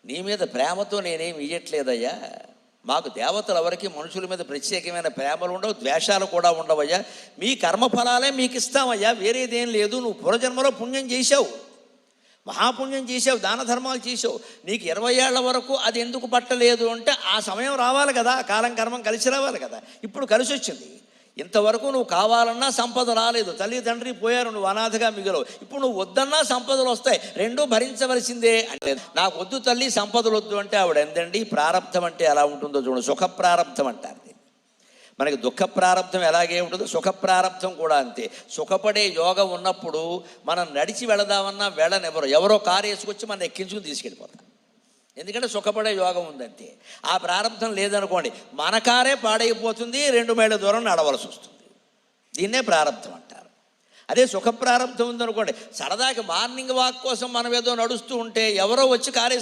నీ మీద ప్రేమతో నేనేమి ఇయ్యట్లేదయ్యా. మాకు దేవతలు ఎవరికి మనుషుల మీద ప్రత్యేకమైన ప్రేమలు ఉండవు, ద్వేషాలు కూడా ఉండవయ్యా. మీ కర్మఫలాలే మీకు ఇస్తామయ్యా, వేరేదేం లేదు. నువ్వు పూర్వజన్మలో పుణ్యం చేశావు, మహాపుణ్యం చేసావు, దాన ధర్మాలు చేసావు. నీకు 20 ఏళ్ల వరకు అది ఎందుకు పట్టలేదు అంటే ఆ సమయం రావాలి కదా, కాలం కర్మం కలిసి రావాలి కదా. ఇప్పుడు కలిసి వచ్చింది. ఇంతవరకు నువ్వు కావాలన్నా సంపద రాలేదు, తల్లి తండ్రి పోయారు, నువ్వు అనాథగా మిగిలవు. ఇప్పుడు నువ్వు వద్దన్నా సంపదలు వస్తాయి, రెండూ భరించవలసిందే. అంటే నాకు వద్దు తల్లి సంపదలు వద్దు అంటే ఆవిడ ఎంతండి. ప్రారంధం అంటే ఎలా ఉంటుందో చూడండి. సుఖ ప్రారంధం అంటారు. మనకి దుఃఖ ప్రారంధం ఎలాగే ఉంటుందో సుఖ ప్రారంధం కూడా అంతే. సుఖపడే యోగం ఉన్నప్పుడు మనం నడిచి వెళదామన్నా వెళ్ళనెవరో, ఎవరో కారు వేసుకొచ్చి మనం ఎక్కించుకుని తీసుకెళ్ళిపోతాం. ఎందుకంటే సుఖపడే యోగం ఉందంతే. ఆ ప్రారంధం లేదనుకోండి, మన కారే పాడైపోతుంది, 2 మైళ్ళ దూరం నడవలసి వస్తుంది. దీన్నే ప్రారంధం అంటారు. అదే సుఖ ప్రారంధం ఉందనుకోండి, సరదాకి మార్నింగ్ వాక్ కోసం మనం ఏదో నడుస్తూ ఉంటే ఎవరో వచ్చి కారు